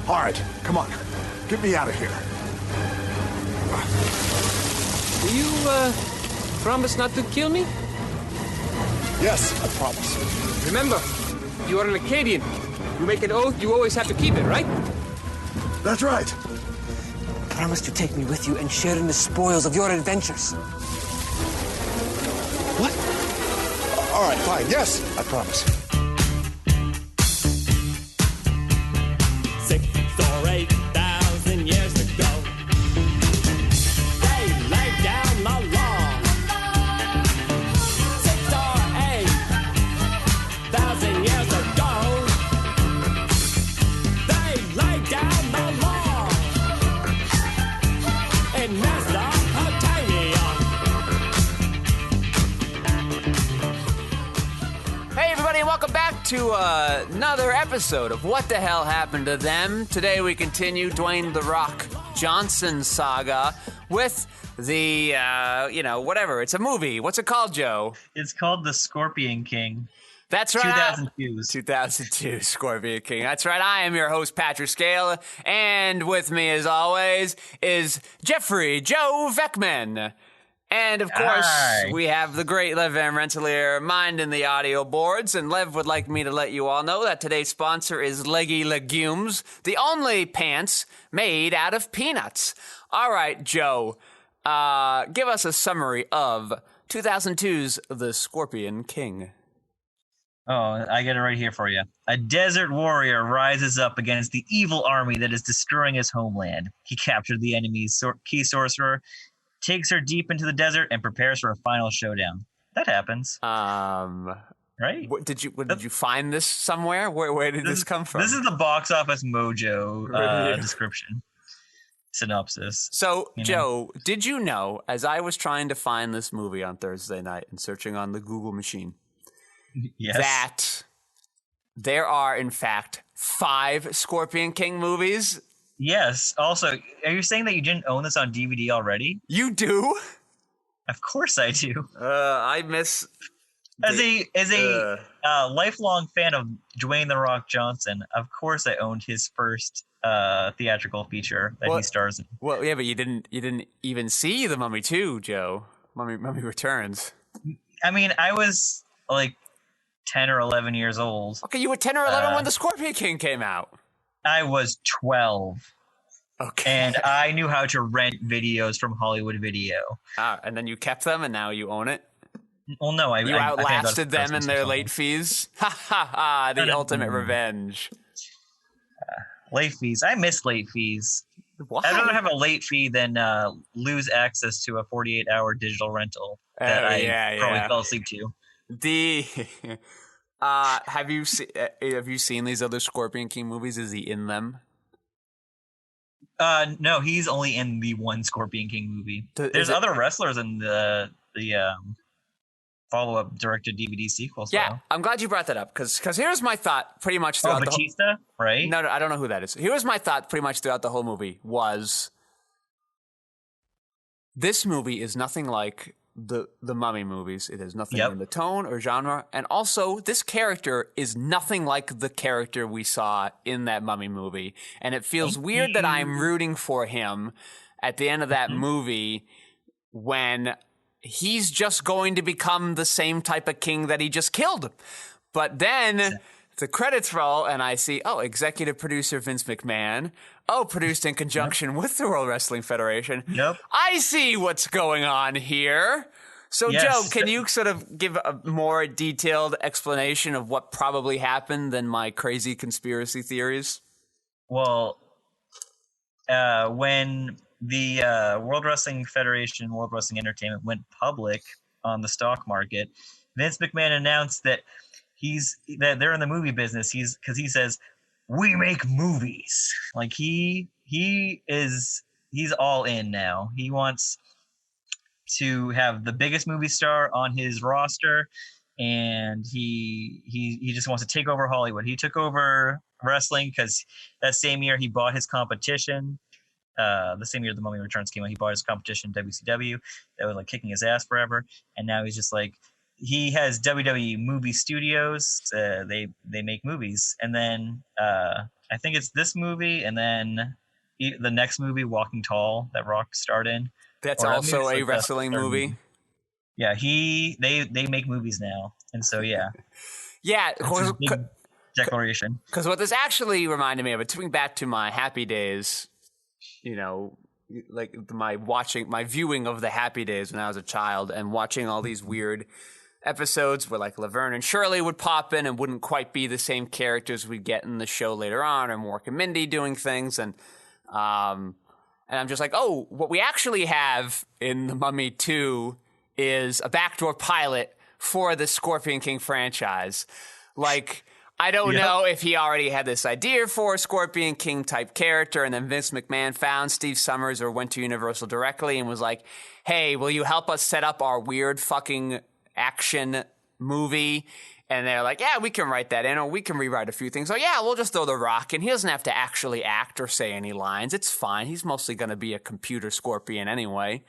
All right, come on. Get me out of here. Do you, promise not to kill me? Yes, I promise. Remember, you are an Akkadian. You make an oath, you always have to keep it, right? That's right. Promise to take me with you and share in the spoils of your adventures. What? All right, fine. Yes, I promise. 6 or 8,000 years ago, they laid down the law. 6 or 8,000 years ago, they laid down the law in Mesopotamia. Hey everybody, and welcome back to another episode of What the Hell Happened to Them. Today we continue Dwayne The Rock Johnson saga with the, whatever. It's a movie. What's it called, Joe? It's called The Scorpion King. That's right. 2002. 2002, Scorpion King. That's right. I am your host, Patrick Scale, and with me, as always, is Jeffrey Joe Vekeman. And, of course, Hi. we have the great Lev Van Rensselaer minding the audio boards, and Lev would like me to let you all know that today's sponsor is Leggy Legumes, the only pants made out of peanuts. All right, Joe, give us a summary of 2002's The Scorpion King. Oh, I get it right here for you. A desert warrior rises up against the evil army that is destroying his homeland. He captured the enemy's key sorcerer, takes her deep into the desert, and prepares for a final showdown. That happens. Right? Did you find this somewhere? Where did this come from? This is the Box Office Mojo description. Synopsis. So, Joe, did you know, as I was trying to find this movie on Thursday night and searching on the Google machine, Yes. that there are, in fact, 5 Scorpion King movies? Yes. Also, are you saying that you didn't own this on DVD already? You do? Of course I do. I miss... As a lifelong fan of Dwayne The Rock Johnson, of course I owned his first theatrical feature that he stars in. Well, yeah, but you didn't even see The Mummy 2, Joe. Mummy Returns. I mean, I was like 10 or 11 years old. Okay, you were 10 or 11 when The Scorpion King came out. I was 12. Okay. And I knew how to rent videos from Hollywood Video. And then you kept them, and now you own it? Well, no, You outlasted them in their late fees? Ha ha ha, the ultimate revenge. Late fees. I miss late fees. Why? I'd rather have a late fee than lose access to a 48-hour digital rental that I probably fell asleep to. Have you seen these other Scorpion King movies? Is he in them? No, he's only in the one Scorpion King movie. There's other wrestlers in the follow-up direct-to-DVD sequels. Yeah, though. I'm glad you brought that up because here's my thought pretty much throughout the Batista, right? No, I don't know who that is. Here's my thought pretty much throughout the whole movie was this movie is nothing like the Mummy movies. It has nothing in the tone or genre. And also, this character is nothing like the character we saw in that Mummy movie. And it feels weird that I'm rooting for him at the end of that movie when he's just going to become the same type of king that he just killed. But then the credits roll and I see, executive producer Vince McMahon. Produced in conjunction with the World Wrestling Federation. Yep. I see what's going on here. So, Joe, can you sort of give a more detailed explanation of what probably happened than my crazy conspiracy theories? Well, when the World Wrestling Federation, World Wrestling Entertainment went public on the stock market, Vince McMahon announced that they're in the movie business. Because he says, we make movies. Like he's all in now. He wants to have the biggest movie star on his roster, and he just wants to take over Hollywood. He took over wrestling because that same year he bought his competition. The same year The Mummy Returns came out, he bought his competition WCW that was like kicking his ass forever, and now he's just like he has WWE movie studios. They make movies, and then I think it's this movie and then the next movie, Walking Tall, that Rock starred in. That's also a wrestling movie. Yeah, they make movies now, and so yeah. Yeah, declaration. Because what this actually reminded me of, it took me back to my Happy Days, like my viewing of the Happy Days when I was a child, and watching all these weird episodes where like Laverne and Shirley would pop in and wouldn't quite be the same characters we'd get in the show later on, or Mork and Mindy doing things, and I'm just like, oh, what we actually have in The Mummy 2 is a backdoor pilot for the Scorpion King franchise. Like, I don't know if he already had this idea for a Scorpion King type character, and then Vince McMahon found Steve Summers or went to Universal directly and was like, hey, will you help us set up our weird fucking action movie? And they're like, yeah, we can write that in, or we can rewrite a few things. Oh, yeah, we'll just throw The Rock in. He doesn't have to actually act or say any lines. It's fine. He's mostly going to be a computer scorpion anyway.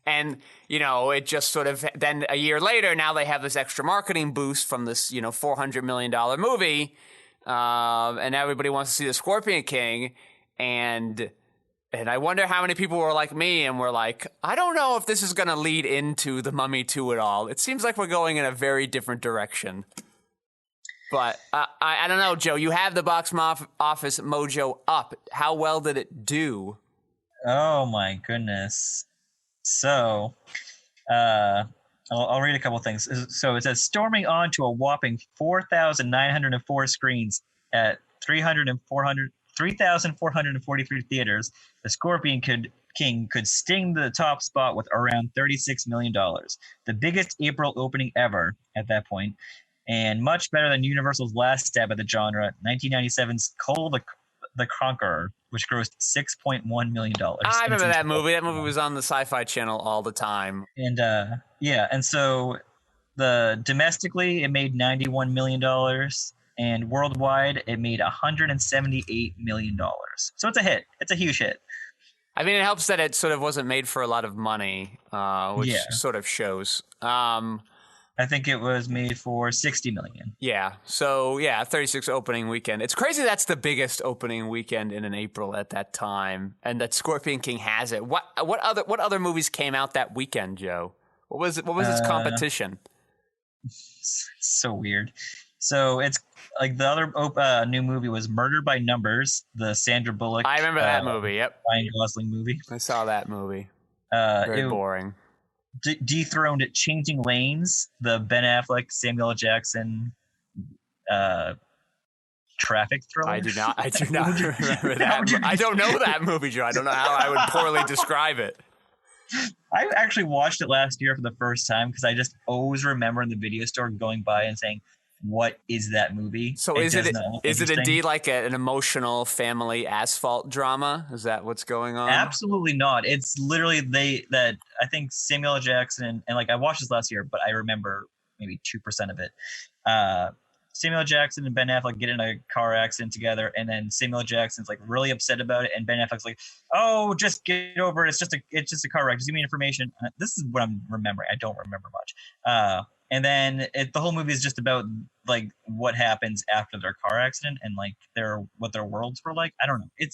And, it just sort of, then a year later, now they have this extra marketing boost from this, $400 million movie. And everybody wants to see the Scorpion King. And I wonder how many people were like me and were like, I don't know if this is going to lead into The Mummy 2 at all. It seems like we're going in a very different direction. But I don't know, Joe. You have the box office mojo up. How well did it do? Oh, my goodness. So, I'll read a couple things. So it says, storming on to a whopping 4,904 screens at 3,443 theaters, the Scorpion King could sting the top spot with around $36 million, the biggest April opening ever at that point, and much better than Universal's last stab at the genre, 1997's Cole the Conqueror, which grossed $6.1 million. I remember that movie. That movie was on the Sci-Fi Channel all the time. And and so domestically it made $91 million, and worldwide it made $178 million. So it's a hit. It's a huge hit. I mean, it helps that it sort of wasn't made for a lot of money, which sort of shows. I think it was made for $60 million. Yeah. So, 36 opening weekend. It's crazy that's the biggest opening weekend in an April at that time, and that Scorpion King has it. What other movies came out that weekend, Joe? What was its competition? So weird. So it's like the other new movie was Murder by Numbers, the Sandra Bullock. I remember that movie. Yep. Ryan Gosling movie. I saw that movie. Very boring. Dethroned Changing Lanes, the Ben Affleck, Samuel L. Jackson traffic thriller. I do not remember that. I don't know that movie, Joe. I don't know how I would poorly describe it. I actually watched it last year for the first time because I just always remember in the video store going by and saying, what is that movie? So is it indeed like an emotional family asphalt drama? Is that what's going on? Absolutely not. It's literally I think Samuel L. Jackson and like I watched this last year, but I remember maybe 2% of it. Samuel L. Jackson and Ben Affleck get in a car accident together, and then Samuel L. Jackson's like really upset about it, and Ben Affleck's like, "Oh, just get over it. It's just a car wreck. Just give me information." This is what I'm remembering. I don't remember much. And then the whole movie is just about like what happens after their car accident and like what their worlds were like. I don't know. It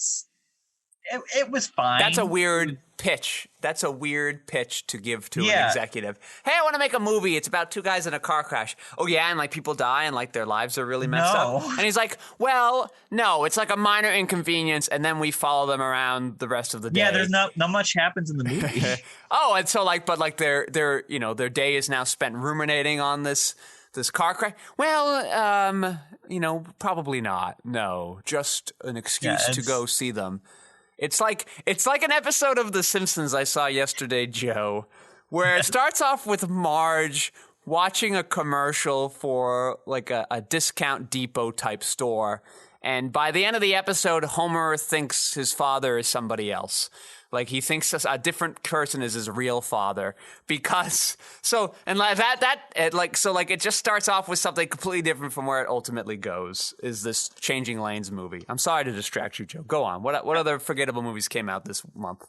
was fine. That's a weird pitch. That's a weird pitch to give to an executive. Hey, I want to make a movie. It's about two guys in a car crash. Oh yeah, and like people die and like their lives are really messed up. And he's like, well, no, it's like a minor inconvenience, and then we follow them around the rest of the day. Yeah, there's not much happens in the movie. Oh, and so like, but like their day is now spent ruminating on this car crash. Well, probably not. No, just an excuse to go see them. It's like an episode of The Simpsons I saw yesterday, Joe, where it starts off with Marge watching a commercial for like a discount depot type store. And by the end of the episode, Homer thinks his father is somebody else. Like he thinks a different person is his real father because it just starts off with something completely different from where it ultimately goes. Is this Changing Lanes movie? I'm sorry to distract you, Joe. Go on. What other forgettable movies came out this month?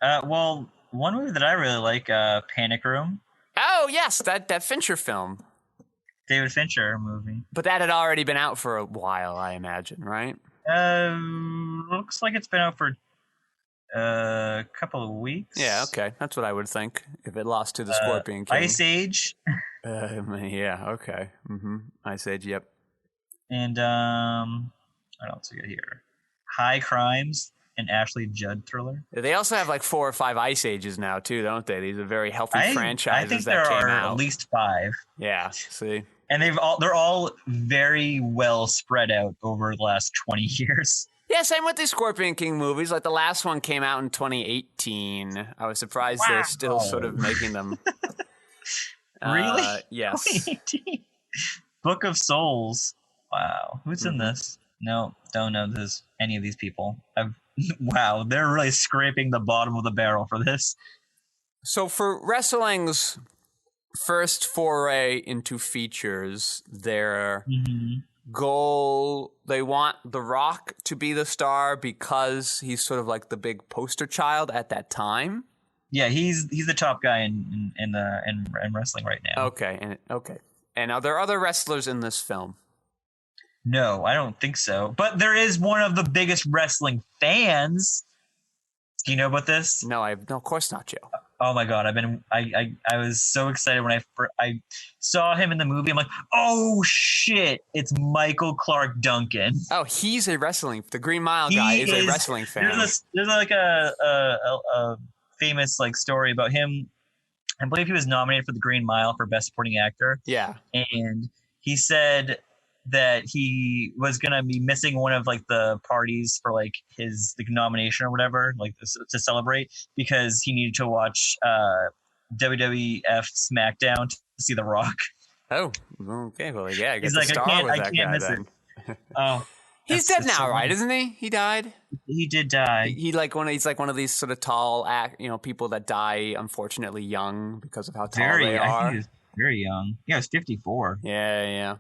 Well, one movie that I really like, Panic Room. Oh yes, that Fincher film. David Fincher movie. But that had already been out for a while, I imagine, right? Looks like it's been out for a couple of weeks. Yeah, okay. That's what I would think if it lost to the Scorpion King. Ice Age. Yeah, okay. Ice Age, yep. And what else we got here? High Crimes, an Ashley Judd thriller. They also have like 4 or 5 Ice Ages now too, don't they? These are very healthy franchises. I think that there came are out. at least 5. Yeah, see. And they're all very well spread out over the last 20 years. Yeah, same with the Scorpion King movies. Like the last one came out in 2018. I was surprised they're still sort of making them. Really? Yes. 2018. Book of Souls. Wow. Who's in this? No, don't know any of these people. Wow, they're really scraping the bottom of the barrel for this. So for wrestling's first foray into features, their goal, they want The Rock to be the star because he's sort of like the big poster child at that time. Yeah, he's the top guy in wrestling right now. Okay. And are there other wrestlers in this film? No, I don't think so. But there is one of the biggest wrestling fans. Do you know about this? No, of course not, Joe. Oh my god, I was so excited when I saw him in the movie. I'm like, oh shit, it's Michael Clark Duncan. Oh, he's a the Green Mile guy is a wrestling fan. There's like a famous like story about him. I believe he was nominated for the Green Mile for Best Supporting Actor. Yeah. And he said that he was gonna be missing one of like the parties for like his nomination or whatever, like to celebrate, because he needed to watch WWF SmackDown to see The Rock. Oh, okay. Well, yeah, I guess I can't miss it. Oh, he's dead now, right? Isn't he? He died. He did die. He's like one of these sort of tall people that die unfortunately young because of how tall they are. I think he was very young. Yeah, he was 54. Yeah.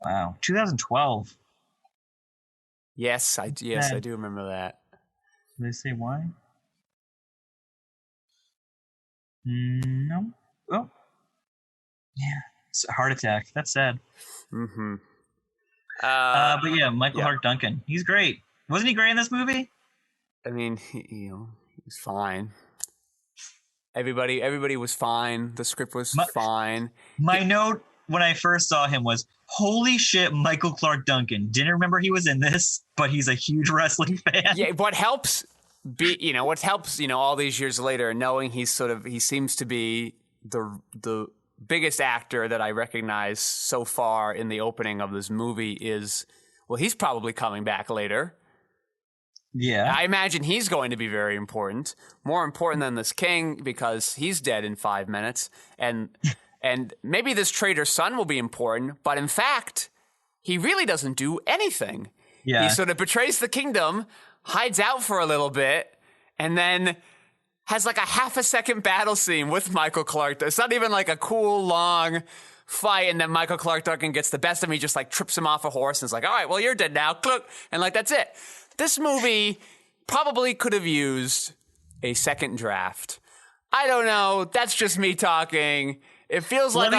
Wow, 2012. Yes, I do remember that. Did they say why? No. Oh. Yeah, it's a heart attack. That's sad. Mm-hmm. But yeah, Michael Clark Duncan. He's great. Wasn't he great in this movie? I mean, he was fine. Everybody was fine. The script was fine. My note when I first saw him was, holy shit, Michael Clark Duncan. Didn't remember he was in this, but he's a huge wrestling fan. Yeah, what helps all these years later, knowing he seems to be the biggest actor that I recognize so far in the opening of this movie is, well, he's probably coming back later. Yeah. I imagine he's going to be very important. More important than this king, because he's dead in 5 minutes. And maybe this traitor's son will be important, but in fact, he really doesn't do anything. Yeah. He sort of betrays the kingdom, hides out for a little bit, and then has like a half a second battle scene with Michael Clark. It's not even like a cool, long fight, and then Michael Clark Duncan gets the best of him. He just like trips him off a horse and is like, all right, well, you're dead now. And like, that's it. This movie probably could have used a second draft. I don't know. That's just me talking. It feels like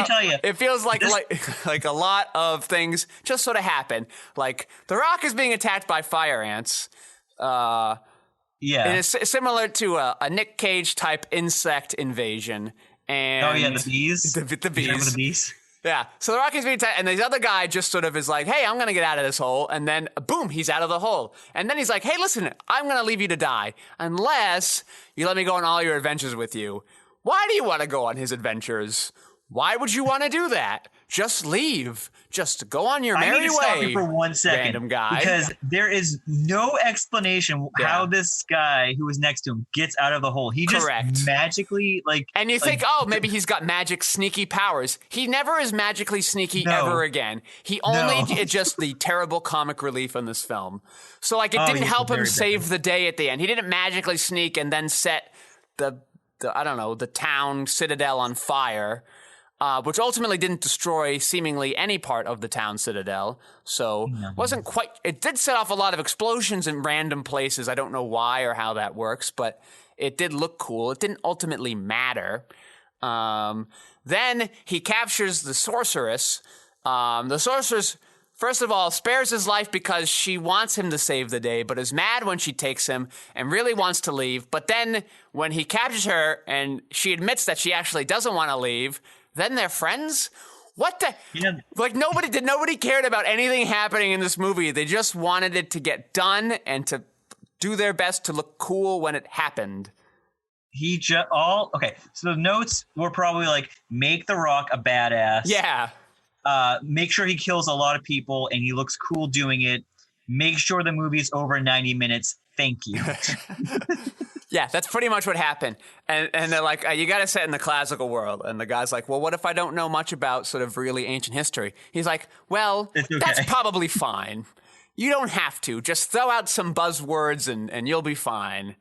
like a lot of things just sort of happen. Like The Rock is being attacked by fire ants. And it's similar to a Nick Cage type insect invasion. And the bees. The bees. Remember the bees? Yeah. So The Rock is being attacked, and this other guy just sort of is like, hey, I'm going to get out of this hole. And then, boom, he's out of the hole. And then he's like, hey, listen, I'm going to leave you to die unless you let me go on all your adventures with you. Why do you want to go on his adventures? Why would you want to do that? Just leave. Just go on your merry way. I need to stop you for 1 second, random guy. Because there is no explanation how this guy who was next to him gets out of the hole. He just magically and you think, oh, maybe he's got magic sneaky powers. He never is magically sneaky ever again. He only just the terrible comic relief in this film. So it didn't help him save the day at the end. He didn't magically sneak and then set the town citadel on fire. Which ultimately didn't destroy seemingly any part of the town citadel. So wasn't quite. It did set off a lot of explosions in random places. I don't know why or how that works, but it did look cool. It didn't ultimately matter. Then he captures the sorceress. The sorceress first of all, spares his life because she wants him to save the day, but is mad when she takes him and really wants to leave. But then when he captures her and she admits that she actually doesn't want to leave, then they're friends? What the? Yeah. Like, nobody cared about anything happening in this movie. They just wanted it to get done and to do their best to look cool when it happened. Okay, so the notes were probably like, make The Rock a badass. Yeah. Make sure he kills a lot of people and he looks cool doing it. Make sure the movie's over 90 minutes. Thank you. Yeah, that's pretty much what happened. And they're like, you got to set in the classical world. And the guy's like, well, what if I don't know much about sort of really ancient history? He's like, well, It's okay. That's probably fine. You don't have to. Just throw out some buzzwords and you'll be fine.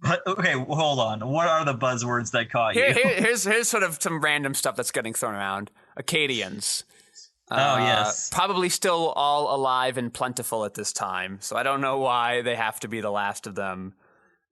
But, okay, hold on. What are the buzzwords that caught you? Here's sort of some random stuff that's getting thrown around. Akkadians. Yes. Probably still all alive and plentiful at this time. So I don't know why they have to be the last of them.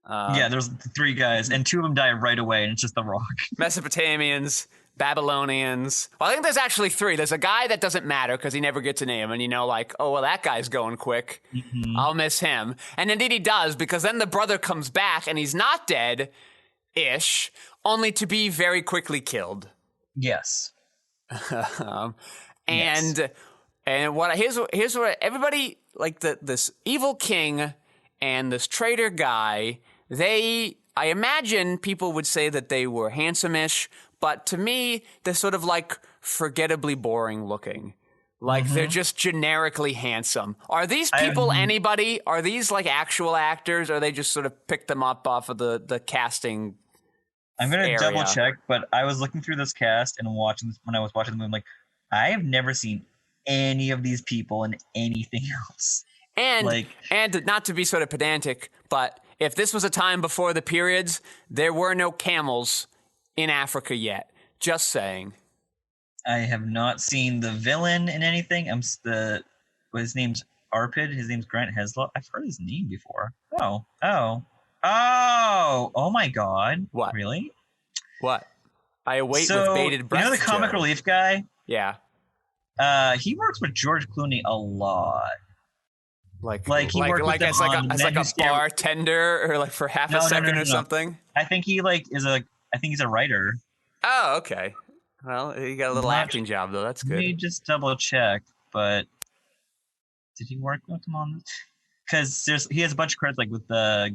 Yeah, there's 3 guys, and 2 of them die right away, and it's just The Rock. Mesopotamians, Babylonians. Well, I think there's actually 3. There's a guy that doesn't matter because he never gets a name, and like, oh, well, that guy's going quick. Mm-hmm. I'll miss him. And indeed he does, because then the brother comes back, and he's not dead-ish, only to be very quickly killed. Yes. And here's what everybody, like this evil king and this traitor guy, I imagine people would say that they were handsome-ish, but to me, they're sort of like forgettably boring looking. Like they're just generically handsome. Are these people anybody? Are these like actual actors, or they just sort of picked them up off of the casting? I'm going to area? double check, but I was looking through this cast and watching this when I was watching the movie. I'm like, I have never seen any of these people in anything else. And not to be sort of pedantic, but if this was a time before the periods, there were no camels in Africa yet. Just saying. I have not seen the villain in anything. His name's Arpid. His name's Grant Heslop. I've heard his name before. Oh my God. What? Really? What? I await with bated breath. You know the comic relief guy? Yeah. He works with George Clooney a lot. Like he worked with them as like a bartender or like for half a second or something. I think he's a writer. Oh, okay. Well, he got a little acting job though. That's good. Let me just double check. But did he work with him on this? Because he has a bunch of credits like with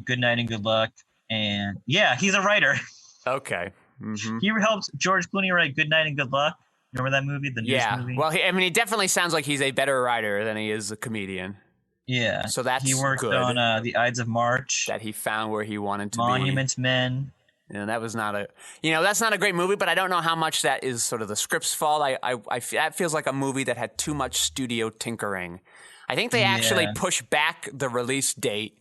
Good Night and Good Luck, and yeah, he's a writer. Okay. Mm-hmm. He helped George Clooney write Good Night and Good Luck. Remember that movie? The news movie? Well, he definitely sounds like he's a better writer than he is a comedian. Yeah. So that's he worked good on The Ides of March. That he found where he wanted to Monuments Men. And that was that's not a great movie, but I don't know how much that is sort of the script's fault. That feels like a movie that had too much studio tinkering. I think they actually pushed back the release date.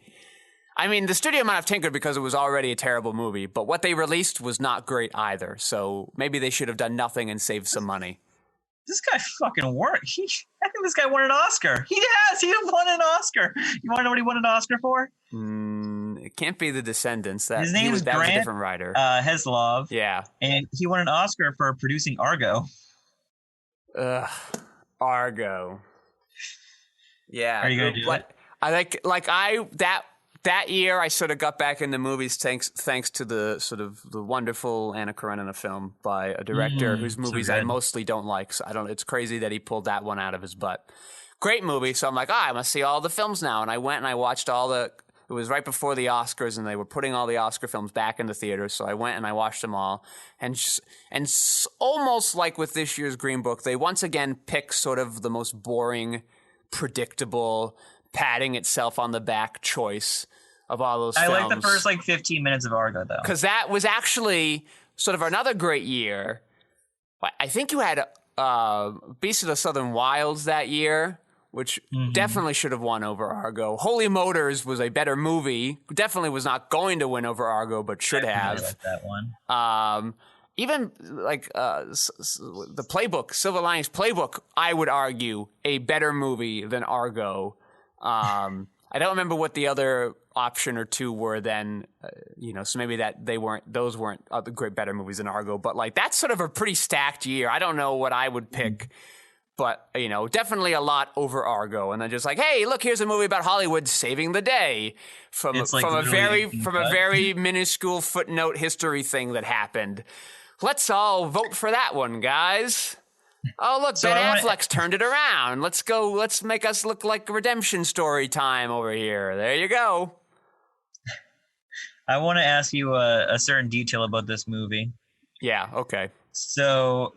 I mean, the studio might have tinkered because it was already a terrible movie, but what they released was not great either. So maybe they should have done nothing and saved some money. This guy fucking worked. I think this guy won an Oscar. He won an Oscar. You want to know what he won an Oscar for? It can't be The Descendants. His name is Grant was a different writer. Heslov. Yeah. And he won an Oscar for producing Argo. Argo. Yeah. Are you going to do it? That year, I sort of got back into movies thanks to the sort of the wonderful Anna Karenina film by a director whose movies I mostly don't like. So it's crazy that he pulled that one out of his butt. Great movie. So I'm like, I must see all the films now. And I went and I watched it was right before the Oscars and they were putting all the Oscar films back in the theaters. So I went and I watched them all. And almost like with this year's Green Book, they once again pick sort of the most boring, predictable, patting itself on the back choice of all those films. I like the first 15 minutes of Argo though, because that was actually sort of another great year. I think you had Beast of the Southern Wilds that year, which definitely should have won over Argo. Holy Motors was a better movie. Definitely was not going to win over Argo, but should have. Like that one. Even the Playbook, Silver Linings Playbook, I would argue a better movie than Argo. I don't remember what the other option or two were then, so maybe those weren't other better movies than Argo, but that's sort of a pretty stacked year. I don't know what I would pick but definitely a lot over Argo. And then just like, hey, look, here's a movie about Hollywood saving the day from a very minuscule footnote history thing that happened. Let's all vote for that one, guys. Oh, look, Ben Affleck's turned it around. Let's go. Let's make us look like redemption story time over here. There you go. I want to ask you a certain detail about this movie. Yeah, okay. So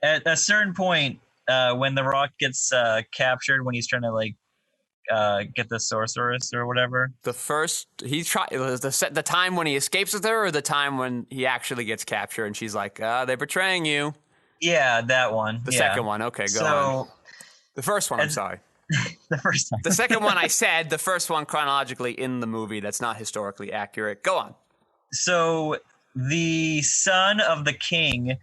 at a certain point, when The Rock gets captured, when he's trying to get the sorceress or whatever. The time when he escapes with her, or the time when he actually gets captured and she's like, they're betraying you. Yeah, that one. The second one. Okay, go on. The first one, I'm sorry. The first one. The second one I said, the first one chronologically in the movie. That's not historically accurate. Go on. So the son of the king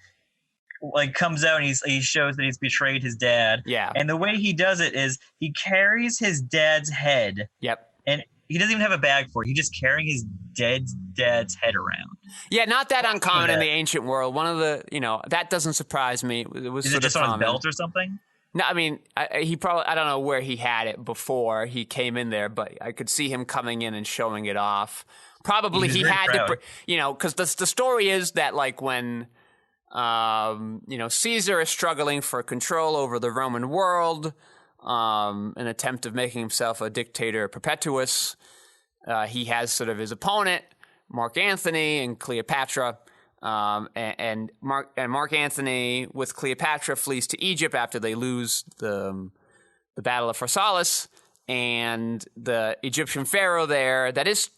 comes out and he shows that he's betrayed his dad. Yeah. And the way he does it is he carries his dad's head. Yep. And he doesn't even have a bag for it. He's just carrying his dad's head around. Yeah, not that uncommon in the ancient world. One of the, that doesn't surprise me. It was Is it just on his belt or something? No, I mean, I don't know where he had it before he came in there, but I could see him coming in and showing it off. Probably he had to, because the story is that when, Caesar is struggling for control over the Roman world, an attempt of making himself a dictator perpetuus. He has sort of his opponent, Mark Antony and Cleopatra. And Mark Antony with Cleopatra flees to Egypt after they lose the Battle of Pharsalus, and the Egyptian pharaoh there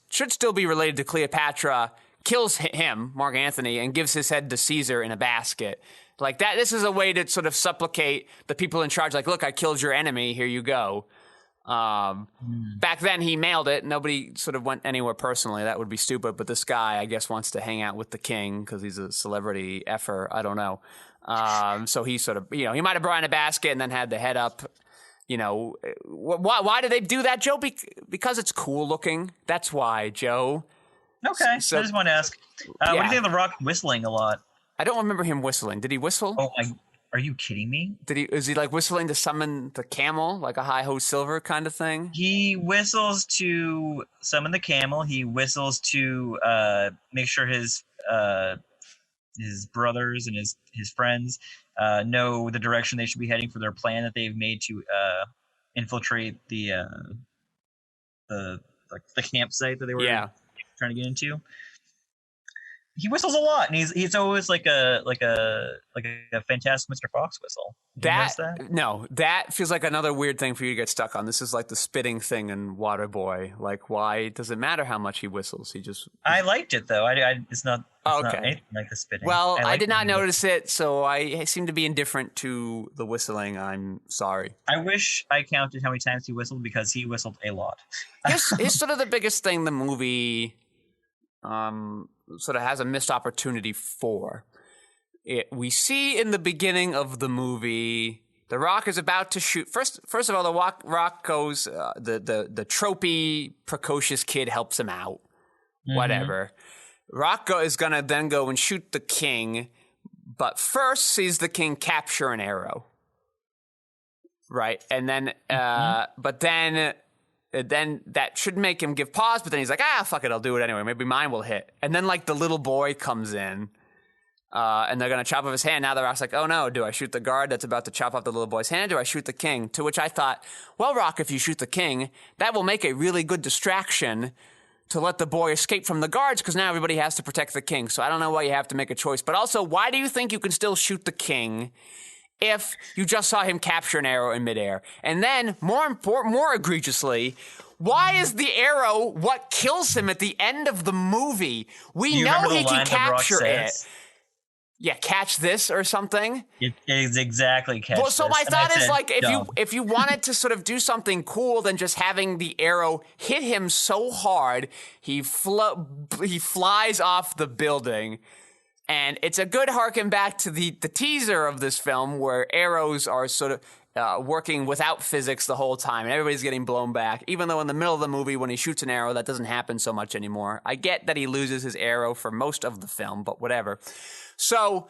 should still be related to Cleopatra kills him, Mark Antony, and gives his head to Caesar in a basket. Like that, this is a way to sort of supplicate the people in charge. Like, look, I killed your enemy. Here you go. Back then, he mailed it. Nobody sort of went anywhere personally. That would be stupid. But this guy, I guess, wants to hang out with the king because he's a celebrity effer. I don't know. So he sort of, he might have brought in a basket and then had the head up. Why do they do that, Joe? Because it's cool looking. That's why, Joe. Okay. So I just want to ask, what do you think of The Rock whistling a lot? I don't remember him whistling. Did he whistle? Oh, are you kidding me? Is he whistling to summon the camel, like a hi-ho silver kind of thing? He whistles to summon the camel. He whistles to make sure his brothers and his friends know the direction they should be heading for their plan that they've made to infiltrate the campsite that they were trying to get into. He whistles a lot, and he's always like a fantastic Mr. Fox whistle. That feels like another weird thing for you to get stuck on. This is like the spitting thing in Waterboy. Like, why does it matter how much he whistles? I liked it though. It's not anything like the spitting. Well, I did not notice it, so I seem to be indifferent to the whistling. I'm sorry. I wish I counted how many times he whistled, because he whistled a lot. Here's sort of the biggest thing the movie sort of has a missed opportunity for. We see in the beginning of the movie, The Rock is about to shoot. First of all, The Rock goes, the tropey, precocious kid helps him out. Mm-hmm. Whatever. Rock is going to then go and shoot the king, but first sees the king capture an arrow. Right? And then, but then that should make him give pause, but then he's like, fuck it, I'll do it anyway. Maybe mine will hit. And then the little boy comes in, and they're going to chop off his hand. Now The Rock's like, oh no, do I shoot the guard that's about to chop off the little boy's hand? Or do I shoot the king? To which I thought, well, Rock, if you shoot the king, that will make a really good distraction to let the boy escape from the guards, because now everybody has to protect the king. So I don't know why you have to make a choice. But also, why do you think you can still shoot the king if you just saw him capture an arrow in midair? And then, more egregiously, why is the arrow what kills him at the end of the movie? We know he can capture it. Yeah, catch this or something. It is exactly catch this. So my thought is if you wanted to sort of do something cool than just having the arrow hit him so hard, he flies off the building. And it's a good harken back to the teaser of this film, where arrows are sort of working without physics the whole time, and everybody's getting blown back. Even though in the middle of the movie, when he shoots an arrow, that doesn't happen so much anymore. I get that he loses his arrow for most of the film, but whatever. So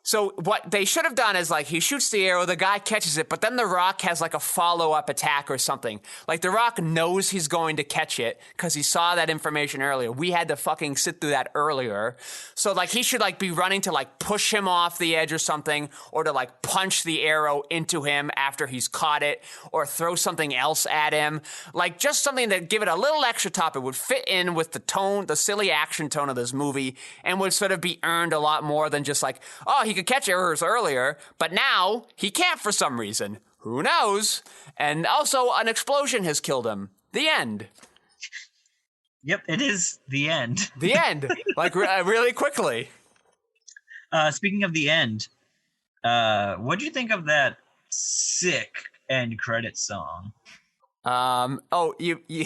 So what they should have done is, like, he shoots the arrow, the guy catches it, but then The Rock has, like, a follow-up attack or something. Like, The Rock knows he's going to catch it because he saw that information earlier. We had to fucking sit through that earlier. So, like, he should, like, be running to, like, push him off the edge or something, or to, like, punch the arrow into him after he's caught it, or throw something else at him. Like, just something that give it a little extra top. It would fit in with the tone, the silly action tone of this movie, and would sort of be earned a lot more than just like, oh, he could catch errors earlier, but now he can't for some reason. Who knows? And also, an explosion has killed him. The end. Yep, it is the end. The end. Like, really quickly. Speaking of the end, what'd you think of that sick end credit song? Or did you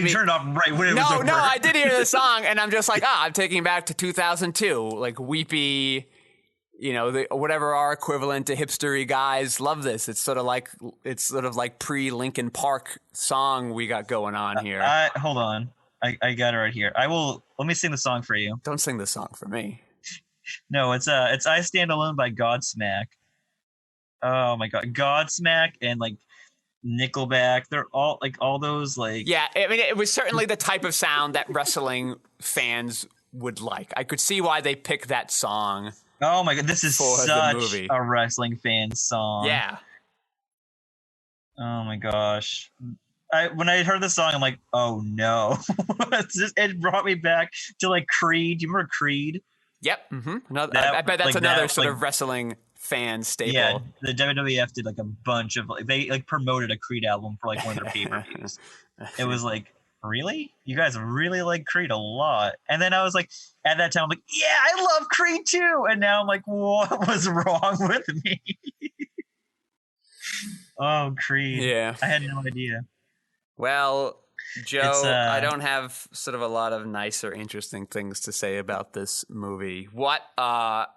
turn it off right when it was over? No, I did hear the song, and I'm just like, I'm taking back to 2002, like weepy, whatever our equivalent to hipstery guys love this. It's sort of like pre-Linkin Park song we got going on here. Hold on, I got it right here. Let me sing the song for you. Don't sing the song for me. No, it's I Stand Alone by Godsmack. Oh my god, Godsmack and like Nickelback, they're all those like. Yeah, I mean, it was certainly the type of sound that wrestling fans would like. I could see why they picked that song. Oh my god, this is such a wrestling fan song. Yeah. Oh my gosh. When I heard the song, I'm like, oh no. It brought me back to like Creed. Do you remember Creed? Yep. Mm-hmm. I bet that's another sort of wrestling fan staple. Yeah, the WWF did like a bunch of they like promoted a Creed album for like one of their pay-per-views. It was like, really? You guys really like Creed a lot. And then I was like, at that time, I'm like, yeah, I love Creed too. And now I'm like, what was wrong with me? Oh, Creed. Yeah. I had no idea. Well, Joe, I don't have sort of a lot of nice or interesting things to say about this movie. So I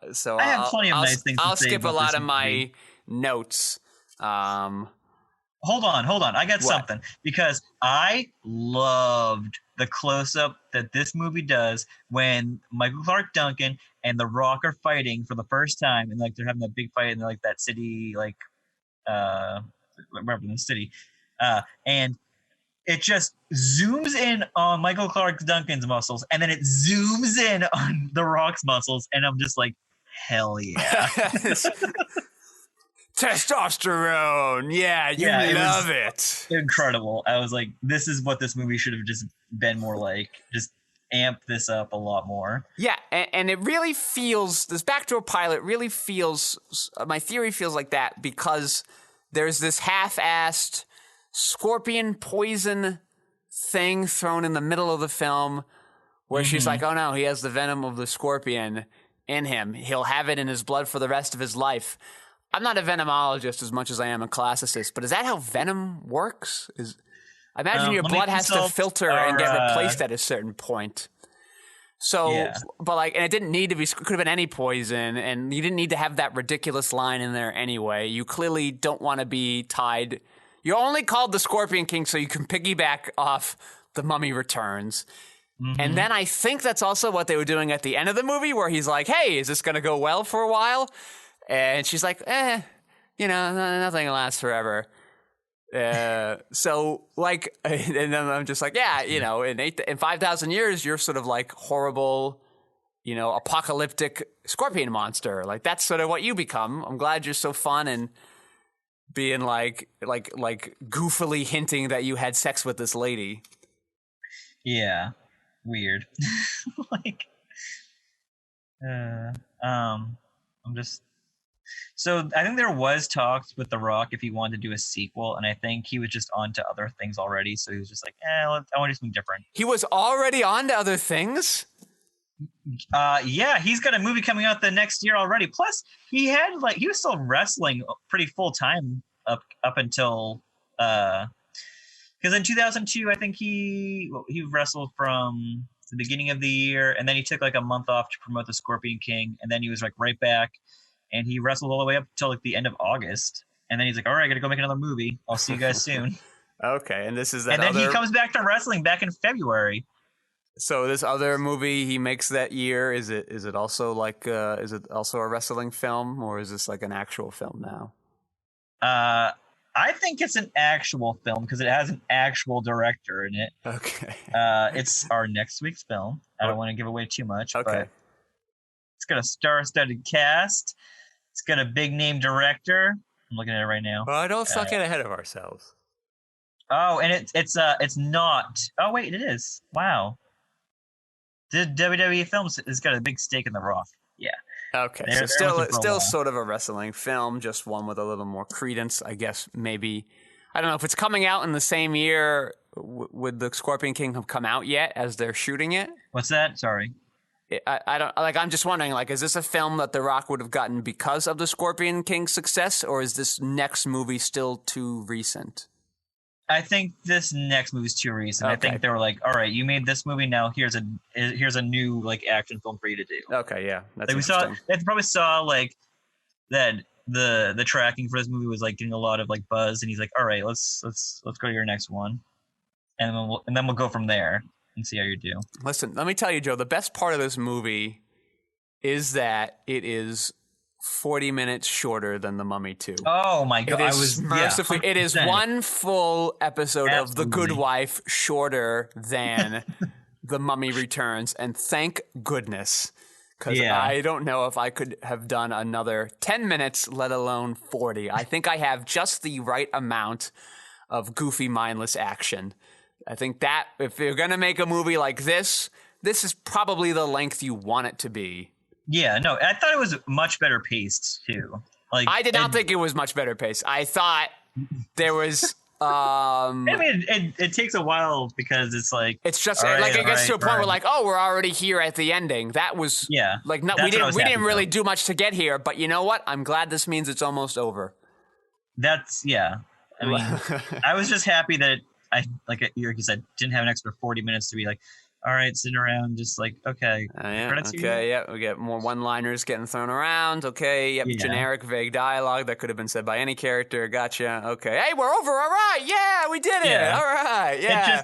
have plenty of nice things to say. I'll skip a lot of my movie. Notes. Hold on. I got something, because I loved the close-up that this movie does when Michael Clark Duncan and The Rock are fighting for the first time, and like they're having that big fight in like that city, like remember the city, and it just zooms in on Michael Clark Duncan's muscles, and then it zooms in on The Rock's muscles, and I'm just like, hell yeah. Testosterone. Yeah, you love it. Incredible. I was like, this is what this movie should have just been more like. Just amp this up a lot more. Yeah, and it really feels, this backdoor pilot really feels, my theory feels like that, because there's this half-assed scorpion poison thing thrown in the middle of the film where she's like, oh no, he has the venom of the scorpion in him. He'll have it in his blood for the rest of his life. I'm not a venomologist as much as I am a classicist, but is that how venom works? I imagine your blood has to filter and get replaced at a certain point. So, yeah. But like, and it didn't need to be, could have been any poison, and you didn't need to have that ridiculous line in there anyway. You clearly don't want to be tied. You're only called the Scorpion King so you can piggyback off The Mummy Returns. And then I think that's also what they were doing at the end of the movie, where he's like, hey, is this going to go well for a while? And she's like, nothing lasts forever. So like, and then I'm just like, yeah, in 5,000 years, you're sort of like horrible, apocalyptic scorpion monster. Like that's sort of what you become. I'm glad you're so fun and being like goofily hinting that you had sex with this lady. Yeah. Weird. So I think there was talks with The Rock if he wanted to do a sequel, and I think he was just on to other things already. So he was just like, I want to do something different. He was already on to other things? Yeah, he's got a movie coming out the next year already. Plus, he was still wrestling pretty full time up until because in 2002, I think he wrestled from the beginning of the year, and then he took like a month off to promote the Scorpion King, and then he was like right back. And he wrestled all the way up until like the end of August. And then he's like, all right, I got to go make another movie. I'll see you guys soon. Okay. And this is that. And then he comes back to wrestling back in February. So this other movie he makes that year, is it also like is it also a wrestling film, or is this like an actual film now? I think it's an actual film because it has an actual director in it. Okay. It's our next week's film. I don't want to give away too much. Okay. But it's got a star-studded cast. It's got a big-name director. I'm looking at it right now. Well, don't suck it ahead of ourselves. Oh, and it's not. Oh wait, it is. Wow. The WWE Films has got a big stake in The Rock. Yeah. Okay, They're so still sort of a wrestling film, just one with a little more credence, I guess. Maybe I don't know if it's coming out in the same year. Would the Scorpion King have come out yet as they're shooting it? What's that? Sorry. I don't like. I'm just wondering. Like, is this a film that The Rock would have gotten because of the Scorpion King's success, or is this next movie still too recent? I think this next movie is too recent. Okay. I think they were like, "All right, you made this movie. Now here's a new like action film for you to do." Okay, yeah, that's like we saw. They probably saw like that the tracking for this movie was like getting a lot of like buzz, and he's like, "All right, let's go to your next one, and then we'll go from there and see how you do." Listen, let me tell you, Joe. The best part of this movie is that it is 40 minutes shorter than The Mummy 2. Oh my god! It is one full episode of The Good Wife shorter than The Mummy Returns, and thank goodness, because I don't know if I could have done another 10 minutes, let alone 40. I think I have just the right amount of goofy, mindless action. I think that if you're gonna make a movie like this is probably the length you want it to be. Yeah, no, I thought it was much better paced too. Like I did not think it was much better paced. I thought there was. I mean, it takes a while because it's like it's just like it gets to a point where like, oh, we're already here at the ending. That was like no, we didn't really do much to get here, but you know what? I'm glad this means it's almost over. That's I mean, I was just happy that I like you said didn't have an extra 40 minutes to be like, all right, sitting around, just like, okay. We get more one-liners getting thrown around. Okay, generic, vague dialogue that could have been said by any character. Gotcha. Okay, hey, we're over. All right, yeah, we did it. All right, yeah.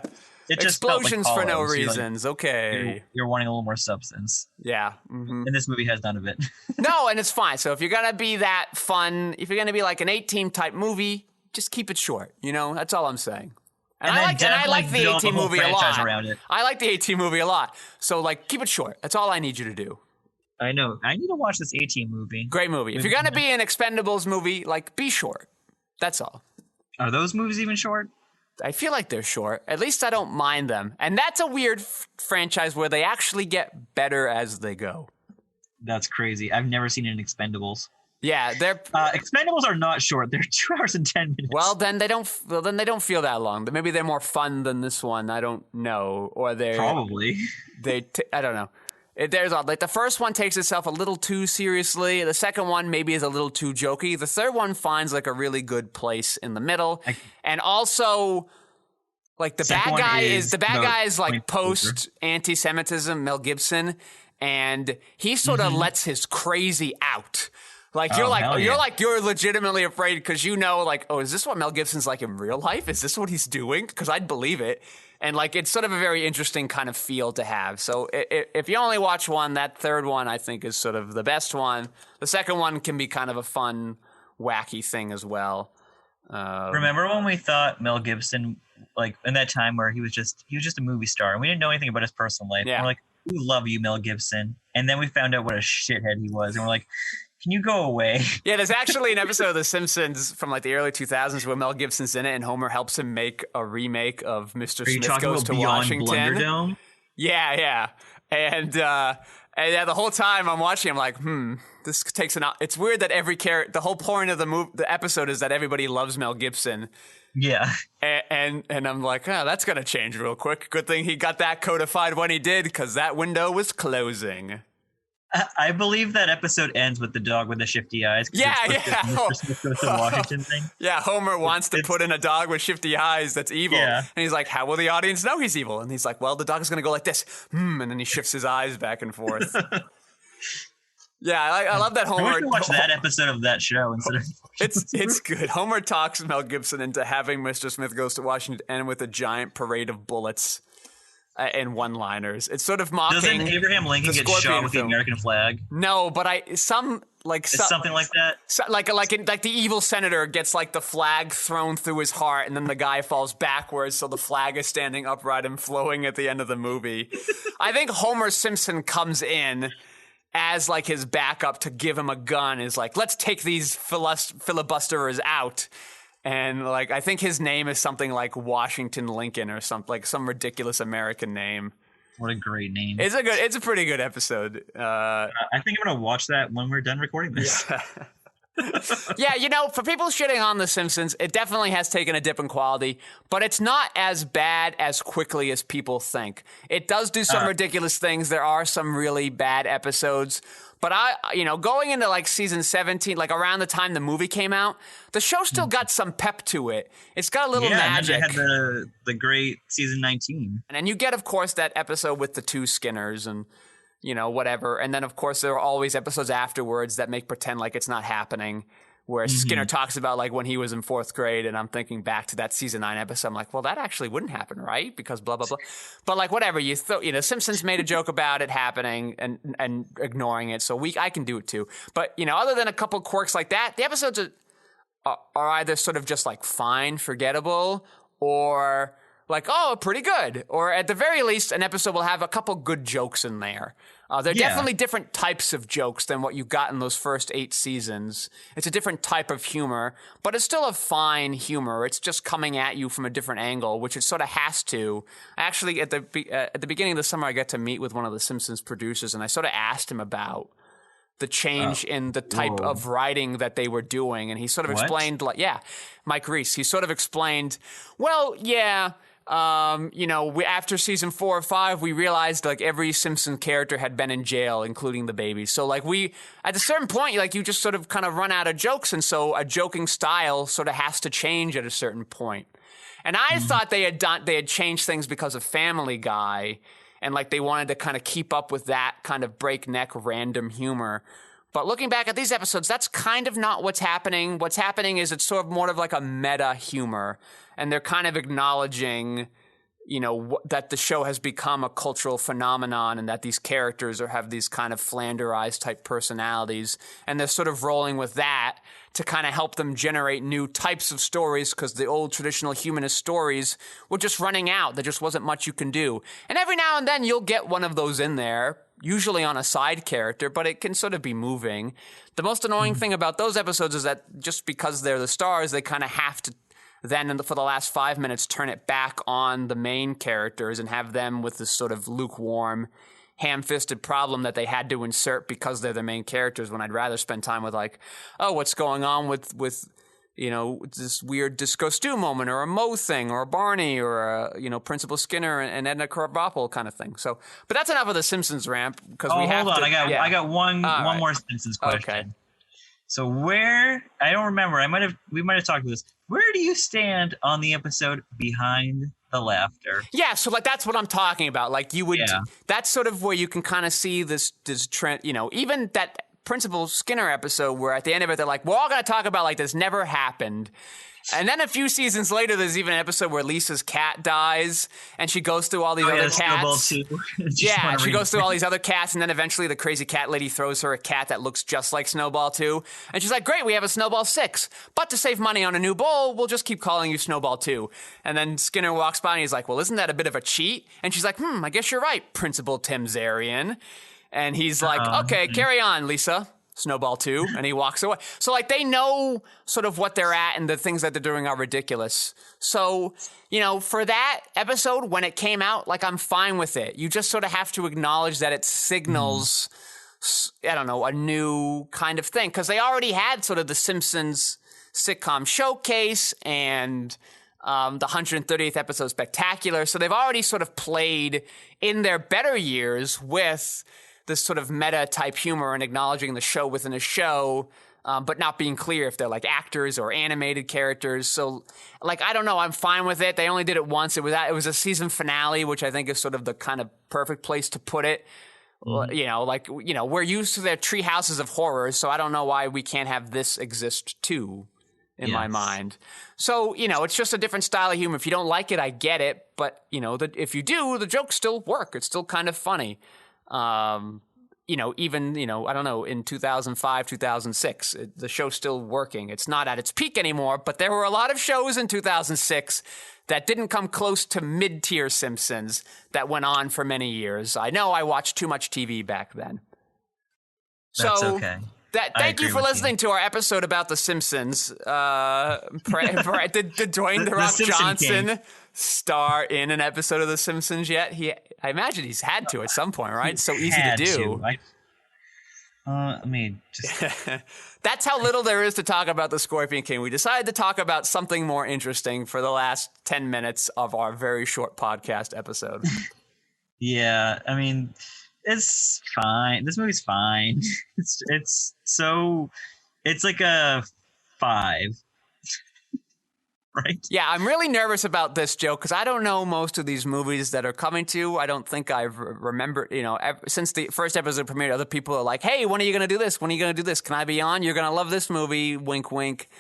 It just explosions felt like for no hollow, reasons. So okay, you're wanting a little more substance. Yeah, mm-hmm. And this movie has none of it. No, and it's fine. So if you're gonna be that fun, if you're gonna be like an 8-team type movie, just keep it short. You know, that's all I'm saying. And I like the 18 movie a lot. I like the 18 movie a lot. So, like, keep it short. That's all I need you to do. I know. I need to watch this 18 movie. Great movie. If you're going to be an Expendables movie, like, be short. That's all. Are those movies even short? I feel like they're short. At least I don't mind them. And that's a weird franchise where they actually get better as they go. That's crazy. I've never seen an Expendables. Yeah, they're Expendables are not short. They're 2 hours and 10 minutes. Well, then they don't feel that long. Maybe they're more fun than this one. I don't know. Or they're probably I don't know. There's like the first one takes itself a little too seriously. The second one maybe is a little too jokey. The third one finds like a really good place in the middle. And also like the bad guy is like post anti-Semitism, Mel Gibson, and he sort of lets his crazy out. Like you're legitimately afraid because you know, like, oh, is this what Mel Gibson's like in real life? Is this what he's doing? Because I'd believe it. And like, it's sort of a very interesting kind of feel to have. So if you only watch one, that third one I think is sort of the best one. The second one can be kind of a fun, wacky thing as well. Remember when we thought Mel Gibson, like in that time where he was just a movie star and we didn't know anything about his personal life. Yeah. We're like, we love you, Mel Gibson. And then we found out what a shithead he was. And we're like, can you go away? Yeah, there's actually an episode of The Simpsons from like the early 2000s where Mel Gibson's in it and Homer helps him make a remake of Mr. Smith Goes to Washington. Yeah. And the whole time I'm watching, I'm like, this takes it's weird that every character, the whole point of the episode is that everybody loves Mel Gibson. Yeah. And I'm like, oh, that's going to change real quick. Good thing he got that codified when he did, because that window was closing. I believe that episode ends with the dog with the shifty eyes. Yeah. Mr. Smith Goes to Washington thing. Yeah, Homer wants to put in a dog with shifty eyes that's evil. Yeah. And he's like, how will the audience know he's evil? And he's like, well, the dog's going to go like this. And then he shifts his eyes back and forth. Yeah, I love that Homer. I watch that episode of that show instead of. It's good. Homer talks Mel Gibson into having Mr. Smith Goes to Washington end with a giant parade of bullets. in one-liners. It's sort of mocking. Doesn't Abraham Lincoln get Scorpion shot with the film. American flag? No, but It's something like that. Like the evil senator gets like the flag thrown through his heart, and then the guy falls backwards, so the flag is standing upright and flowing at the end of the movie. I think Homer Simpson comes in as like his backup to give him a gun. Is like, let's take these filibusterers out. And like, I think his name is something like Washington Lincoln or something, like some ridiculous American name. What a great name! It's a pretty good episode. I think I'm gonna watch that when we're done recording this. Yeah, for people shitting on The Simpsons, it definitely has taken a dip in quality, but it's not as bad as quickly as people think. It does do some ridiculous things. There are some really bad episodes. But going into like season 17, like around the time the movie came out, the show still got some pep to it. It's got a little magic. And then they had the great season 19. And then you get, of course, that episode with the two Skinners and, whatever. And then, of course, there are always episodes afterwards that make pretend like it's not happening, where Skinner talks about like when he was in 4th grade, and I'm thinking back to that season 9 episode. I'm like, well, that actually wouldn't happen, right? Because blah, blah, blah. But like whatever, Simpsons made a joke about it happening and ignoring it. So I can do it too. But, other than a couple quirks like that, the episodes are either sort of just like fine, forgettable, or like, oh, pretty good. Or at the very least, an episode will have a couple good jokes in there. They're definitely different types of jokes than what you got in those first 8 seasons. It's a different type of humor, but it's still a fine humor. It's just coming at you from a different angle, which it sort of has to. Actually, at the beginning of the summer, I got to meet with one of the Simpsons producers, and I sort of asked him about the change in the type of writing that they were doing, and he sort of explained, Mike Reiss. He sort of explained, after season 4 or 5, we realized like every Simpson character had been in jail, including the babies. So like at a certain point, like you just sort of kind of run out of jokes. And so a joking style sort of has to change at a certain point. And I thought they had changed things because of Family Guy, and like they wanted to kind of keep up with that kind of breakneck random humor. But looking back at these episodes, that's kind of not what's happening. What's happening is it's sort of more of like a meta humor. And they're kind of acknowledging, that the show has become a cultural phenomenon and that these characters have these kind of Flanderized type personalities. And they're sort of rolling with that to kind of help them generate new types of stories, because the old traditional humanist stories were just running out. There just wasn't much you can do. And every now and then you'll get one of those in there, usually on a side character, but it can sort of be moving. The most annoying thing about those episodes is that just because they're the stars, they kind of have to then for the last 5 minutes turn it back on the main characters and have them with this sort of lukewarm, ham-fisted problem that they had to insert because they're the main characters, when I'd rather spend time with like, oh, what's going on with this weird Disco Stew moment, or a Moe thing, or a Barney, or a, Principal Skinner and Edna Krabappel kind of thing. So, but that's enough of the Simpsons rant, because we have to. Hold on, I got one more Simpsons question. Okay. So I don't remember. We might have talked about this. Where do you stand on the episode Behind the Laughter? Yeah, so like that's what I'm talking about. Like you would, that's sort of where you can kind of see this trend. Even that Principal Skinner episode where at the end of it they're like, we're all going to talk about like this never happened. And then a few seasons later, there's even an episode where Lisa's cat dies, and she goes through all these other cats. She goes through all these other cats, and then eventually the crazy cat lady throws her a cat that looks just like Snowball 2. And she's like, great, we have a Snowball 6. But to save money on a new bowl, we'll just keep calling you Snowball 2. And then Skinner walks by, and he's like, well, isn't that a bit of a cheat? And she's like, I guess you're right, Principal Tim Zarian. And he's like, okay, carry on, Lisa. Snowball 2, and he walks away. So, like, they know sort of what they're at, and the things that they're doing are ridiculous. So, for that episode, when it came out, like, I'm fine with it. You just sort of have to acknowledge that it signals, a new kind of thing. Because they already had sort of the Simpsons sitcom showcase and the 130th episode spectacular. So they've already sort of played in their better years with this sort of meta-type humor and acknowledging the show within a show, but not being clear if they're like actors or animated characters. So, like, I don't know. I'm fine with it. They only did it once. It was a season finale, which I think is sort of the kind of perfect place to put it. We're used to their tree houses of horrors, so I don't know why we can't have this exist too. in my mind. So, it's just a different style of humor. If you don't like it, I get it. But, if you do, the jokes still work. It's still kind of funny. Even, I don't know, in 2005, 2006, the show's still working. It's not at its peak anymore, but there were a lot of shows in 2006 that didn't come close to mid-tier Simpsons that went on for many years. I know I watched too much TV back then. That's okay. Thank you for listening to our episode about The Simpsons. Did Dwayne The Rock Johnson star in an episode of The Simpsons yet? I imagine he's had to at some point, right? It's so easy to do. Let me just... That's how little there is to talk about the Scorpion King. We decided to talk about something more interesting for the last 10 minutes of our very short podcast episode. Yeah, I mean... It's fine. This movie's fine. It's like a 5, right? Yeah, I'm really nervous about this, Joe, because I don't know most of these movies that are coming to. I don't think I've remembered, since the first episode premiered, other people are like, hey, when are you going to do this? When are you going to do this? Can I be on? You're going to love this movie. Wink, wink.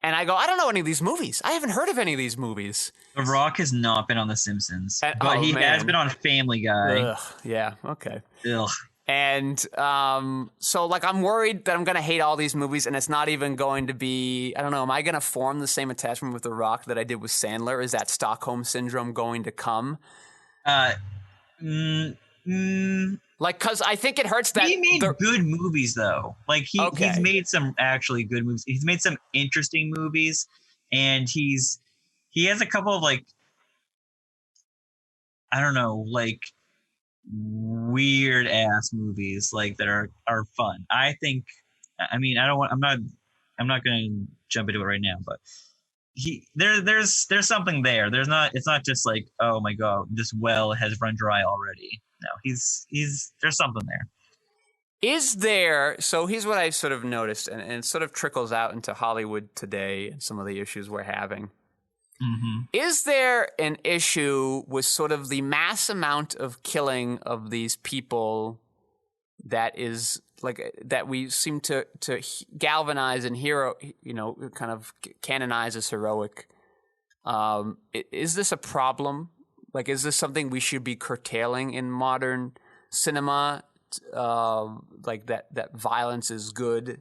And I go, I don't know any of these movies. I haven't heard of any of these movies. The Rock has not been on The Simpsons, but he has been on Family Guy. Ugh, yeah, okay. Ugh. And so, I'm worried that I'm going to hate all these movies, and it's not even going to be, I don't know, am I going to form the same attachment with The Rock that I did with Sandler? Is that Stockholm Syndrome going to come? Because I think it hurts that... He made good movies, though. He's made some actually good movies. He's made some interesting movies, and he has a couple of, I don't know, weird-ass movies, that are fun. I think... I'm not going to jump into it right now, but... There's something there. It's not just oh my god, this well has run dry already. No, there's something there. Is there, so here's what I sort of noticed, and it sort of trickles out into Hollywood today and some of the issues we're having. Mm-hmm. Is there an issue with sort of the mass amount of killing of these people that is that we seem to galvanize and kind of canonize as heroic? Is this a problem? Is this something we should be curtailing in modern cinema? That violence is good.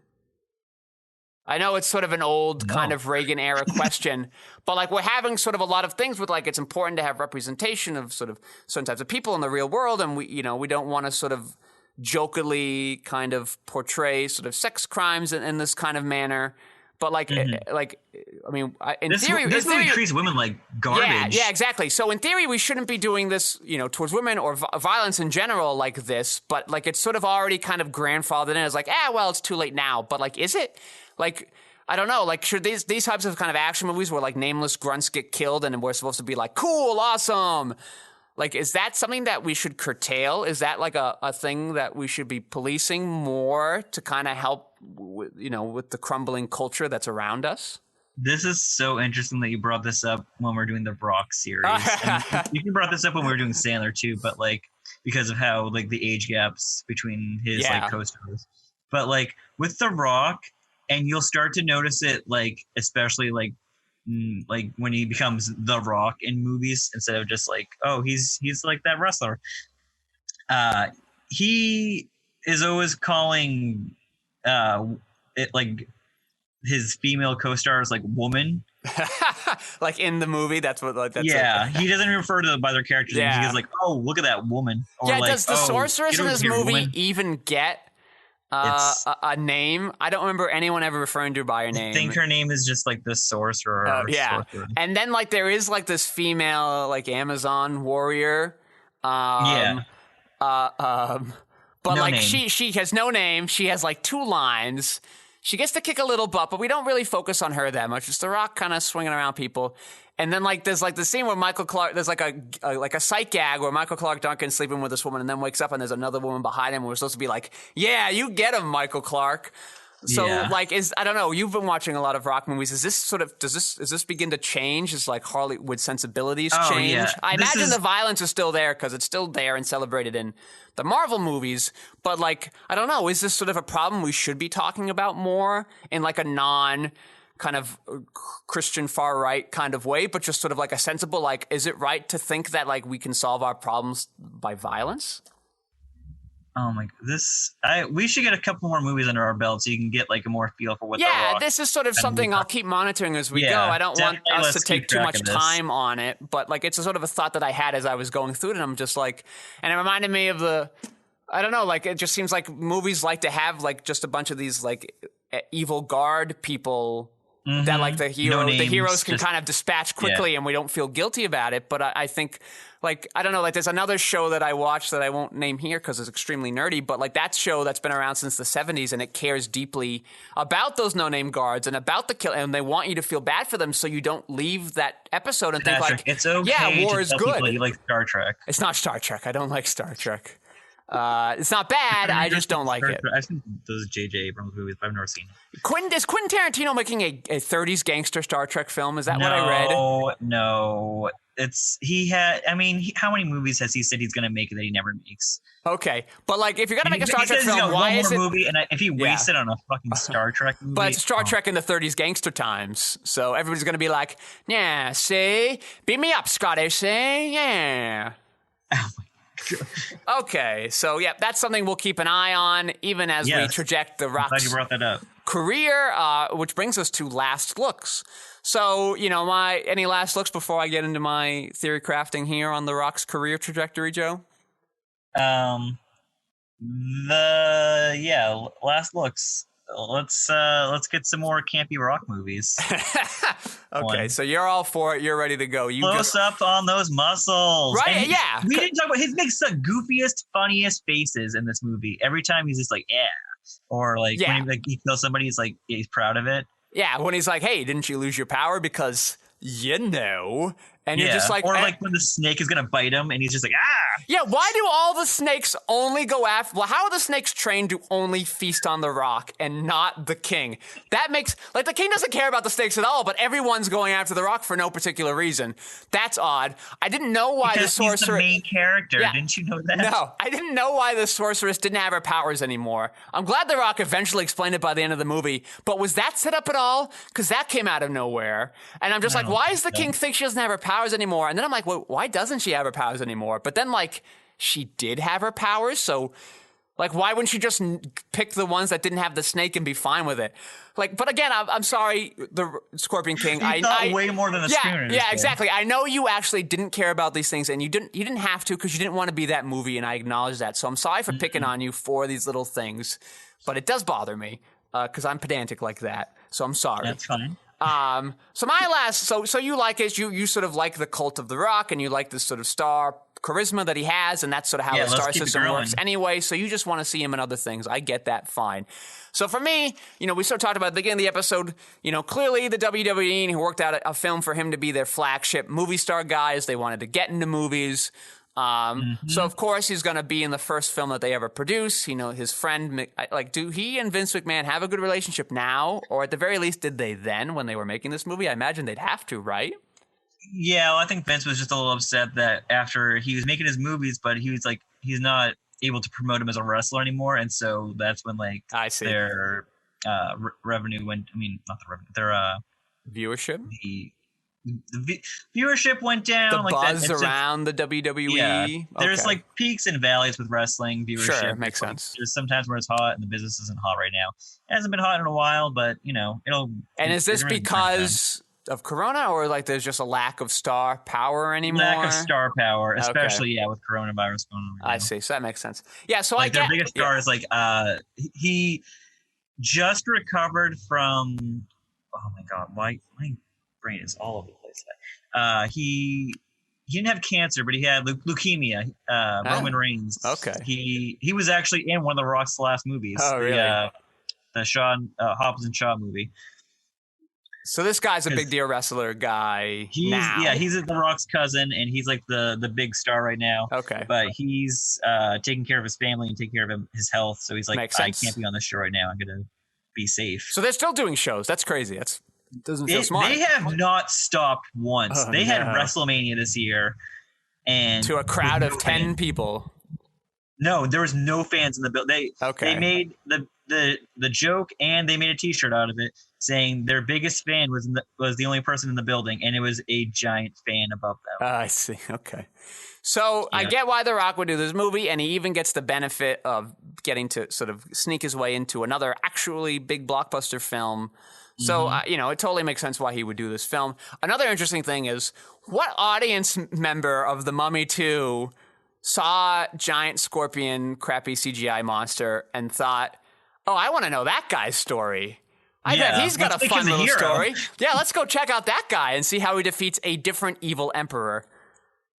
I know it's sort of an old kind of Reagan era question, but we're having sort of a lot of things with it's important to have representation of sort of certain types of people in the real world, and we don't want to sort of jokingly kind of portray sort of sex crimes in this kind of manner. But in theory, this movie treats women like garbage. Yeah, exactly. So in theory, we shouldn't be doing this, towards women or violence in general like this. But it's sort of already kind of grandfathered in as it's too late now. But is it? I don't know. Should these types of kind of action movies where nameless grunts get killed and we're supposed to be cool, awesome? Is that something that we should curtail? Is that a thing that we should be policing more to kind of help, with the crumbling culture that's around us? This is so interesting that you brought this up when we're doing the Rock series. You brought this up when we were doing Sandler too, but because of how the age gaps between his co-stars. But with the Rock, and you'll start to notice it especially when he becomes The Rock in movies instead of just he's like that wrestler. He is always calling it his female co-stars woman. In the movie, that's what that's he doesn't refer to them by their characters. He's oh, look at that woman. Or does the sorceress in this movie woman. even get a name? I don't remember anyone ever referring to her by her name. I think her name is just the sorcerer. Sorcerer. And then there is this female Amazon warrior. But no name. she has no name. She has 2 lines. She gets to kick a little butt, but we don't really focus on her that much. It's The Rock kind of swinging around people. And then there's the scene where Michael Clark, there's a sight gag where Michael Clark Duncan's sleeping with this woman and then wakes up and there's another woman behind him. And we're supposed to be yeah, you get him, Michael Clark. So I don't know, you've been watching a lot of Rock movies. Is this does this begin to change as Hollywood sensibilities change? Yeah. I imagine the violence is still there because it's still there and celebrated in the Marvel movies. But I don't know, is this sort of a problem we should be talking about more in a non kind of Christian far right kind of way, but just sort of like a sensible, like, is it right to think that like we can solve our problems by violence? Oh my! We should get a couple more movies under our belt so you can get like a more feel for what. Yeah, this is sort of something I'll keep monitoring as we go. I don't want us to take too much time on it, but like it's a sort of a thought that I had as I was going through it, and I'm just like, and it reminded me of I don't know, like it just seems like movies like to have like just a bunch of these like evil guard people that like the heroes can kind of dispatch quickly, and we don't feel guilty about it. But I think. Like, I don't know, like there's another show that I watched that I won't name here because it's extremely nerdy, but like that show that's been around since the 70s and it cares deeply about those no-name guards and about the kill, and they want you to feel bad for them so you don't leave that episode and think like, it's okay war is good. You like Star Trek. It's not Star Trek. I don't like Star Trek. It's not bad. I just don't like it. I've seen those J.J. Abrams movies, but I've never seen it. Is Quentin Tarantino making a 30s gangster Star Trek film? Is that what I read? No. How many movies has he said he's going to make that he never makes? Okay, but like if you're going to make a Star Trek film, why is it? Movie, and if he wasted on a fucking Star Trek movie, but it's Star Trek in the 30s gangster times, so everybody's going to be like, yeah, see, beat me up, Scotty, see, yeah. Oh my God. Okay, so yeah, that's something we'll keep an eye on, even as we traject the Rock's glad you brought that up. Career, which brings us to last looks. So, any last looks before I get into my theory crafting here on The Rock's career trajectory, Joe? Last looks. Let's get some more campy Rock movies. Okay, so you're all for it. You're ready to go. Close up on those muscles. Right, and yeah. We didn't talk about he makes the goofiest, funniest faces in this movie. Every time he's just like, yeah. Or like when he kills somebody, he's proud of it. Yeah, when he's like, hey, didn't you lose your power? Because, and you're just like... Or like when the snake is going to bite him and he's just like, ah! Yeah, why do all the snakes only go after... Well, how are the snakes trained to only feast on the Rock and not the king? That makes... Like, the king doesn't care about the snakes at all, but everyone's going after the Rock for no particular reason. That's odd. I didn't know why because the sorcerer... he's the main character. Yeah. Didn't you know that? No, I didn't know why the sorceress didn't have her powers anymore. I'm glad the Rock eventually explained it by the end of the movie, but was that set up at all? Because that came out of nowhere. And I'm just like, why does the king think she doesn't have her powers anymore? And then I'm like, well, why doesn't she have her powers anymore? But then, like, she did have her powers, so, like, why wouldn't she just pick the ones that didn't have the snake and be fine with it? Like, but again, I'm sorry, the Scorpion King. I thought way more than a schooner. Yeah, exactly. I know you actually didn't care about these things, and you didn't have to because you didn't want to be that movie, and I acknowledge that. So I'm sorry for picking on you for these little things, but it does bother me because I'm pedantic like that. So I'm sorry. That's fine. So my last, so you like it, you sort of like the cult of the Rock, and you like this sort of star charisma that he has, and that's sort of how the star system works anyway. So you just want to see him in other things. I get that, fine. So for me, we sort of talked about at the beginning of the episode, clearly the WWE worked out a film for him to be their flagship movie star guys. They wanted to get into movies. So of course he's going to be in the first film that they ever produce. His friend, do he and Vince McMahon have a good relationship now? Or at the very least, did they then when they were making this movie? I imagine they'd have to, right? Yeah, well, I think Vince was just a little upset that after he was making his movies, but he was like, he's not able to promote him as a wrestler anymore. And so that's when I see. Their revenue went, not the revenue, their viewership? The viewership went down. The buzz around the WWE. Yeah, there's like peaks and valleys with wrestling viewership. Sure, makes sense. There's sometimes where it's hot and the business isn't hot right now. It hasn't been hot in a while, but it'll. And is this because of Corona, or like there's just a lack of star power anymore? Lack of star power, especially with coronavirus going on. I see. So that makes sense. Yeah. So their biggest star is he just recovered from. Oh my God! My brain is all over the place. He didn't have cancer, but he had leukemia. Roman Reigns. Okay. He was actually in one of the Rock's last movies. Oh, really? The Sean Hobbs and Shaw movie. So this guy's a big deal wrestler guy now. Yeah, he's The Rock's cousin, and he's like the big star right now. Okay. But he's taking care of his family and taking care of his health. So he's like, I can't be on this show right now. I'm going to be safe. So they're still doing shows. That's crazy. Doesn't feel smart. They have not stopped once. They had WrestleMania this year, and to a crowd of 10 people. No, there was no fans in the building. They made the joke, and they made a T-shirt out of it saying their biggest fan was the only person in the building, and it was a giant fan above them. I see. Okay. So I get why The Rock would do this movie, and he even gets the benefit of getting to sort of sneak his way into another actually big blockbuster film. So, it totally makes sense why he would do this film. Another interesting thing is, what audience member of The Mummy 2 saw giant scorpion, crappy CGI monster and thought, oh, I want to know that guy's story. I bet he's got a fun little story. Yeah, let's go check out that guy and see how he defeats a different evil emperor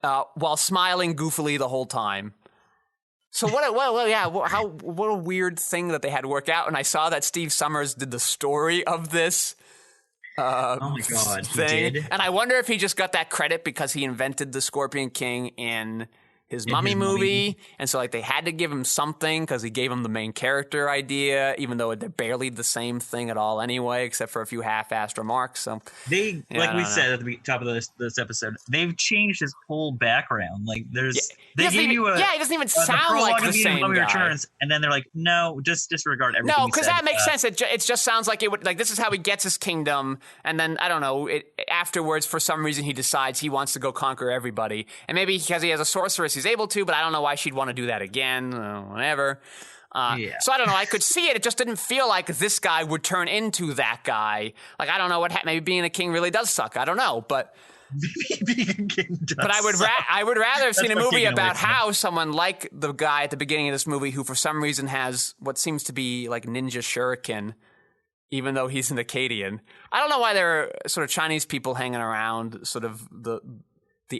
while smiling goofily the whole time. So what a weird thing that they had to work out. And I saw that Steve Summers did the story of this oh my God, thing. he did? And I wonder if he just got that credit because he invented the Scorpion King in his Mummy movie. And so they had to give him something because he gave him the main character idea, even though they're barely the same thing at all anyway, except for a few half-assed remarks. So they, like we said at the top of this episode, they've changed his whole background. Like they gave you he doesn't even sound like the same guy. Returns, and then they're like, no, just disregard everything. No, because that makes sense. It just sounds like it would. Like, this is how he gets his kingdom, and then I don't know. Afterwards, for some reason, he decides he wants to go conquer everybody, and maybe because he has a sorceress, he's able to. But I don't know why she'd want to do that again. Whatever. So I don't know. I could see it. It just didn't feel like this guy would turn into that guy. Like, I don't know what. Maybe being a king really does suck. I don't know, but. But I would rather have seen a movie about how someone like the guy at the beginning of this movie, who for some reason has what seems to be like ninja shuriken, even though he's an Akkadian. I don't know why there are sort of Chinese people hanging around sort of the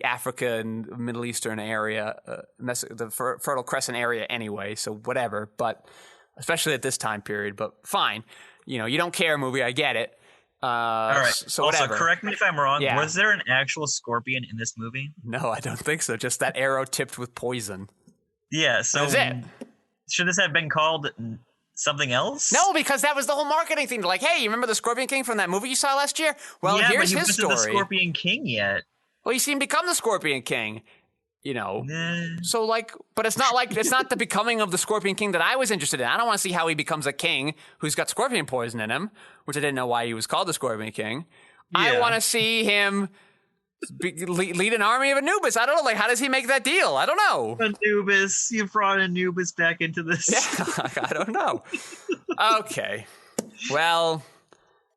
Africa and Middle Eastern area, the Fertile Crescent area anyway. So whatever, but especially at this time period. But fine, you don't care movie. I get it. All right. So whatever. Also, correct me if I'm wrong. Yeah. Was there an actual scorpion in this movie? No, I don't think so. Just that arrow tipped with poison. Yeah. So that's it. Should this have been called something else? No, because that was the whole marketing thing. Like, hey, you remember the Scorpion King from that movie you saw last year? Well, yeah, here's but his wasn't story. The Scorpion King yet? Well, you see him become the Scorpion King. So but it's not the becoming of the Scorpion King that I was interested in. I don't want to see how he becomes a king who's got scorpion poison in him, which I didn't know why he was called the Scorpion King. Yeah. I want to see him lead an army of Anubis. I don't know. Like, how does he make that deal? I don't know. Anubis, you brought Anubis back into this. Yeah, I don't know. Okay. Well,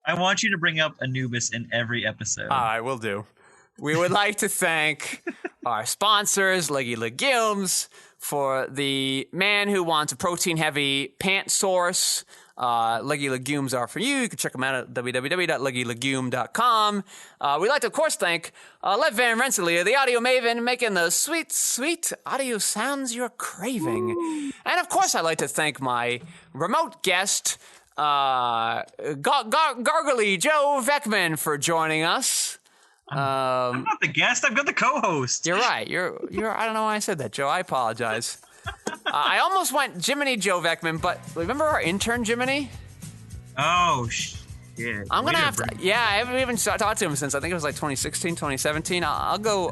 I want you to bring up Anubis in every episode. I will do. We would like to thank our sponsors, Leggy Legumes, for the man who wants a protein-heavy pant source. Leggy Legumes are for you. You can check them out at www.leggylegume.com. We'd like to, of course, thank Lev Van Rensselaer, the audio maven, making the sweet, sweet audio sounds you're craving. And, of course, I'd like to thank my remote guest, Gargly Joe Vekeman, for joining us. I'm not the guest. I've got the co-host. You're right. You're. I don't know why I said that, Joe. I apologize. I almost went Jiminy Joe Vekeman, but remember our intern Jiminy? Oh shit! I'm gonna have to. Yeah, I haven't even talked to him since I think it was like 2016, 2017. I'll go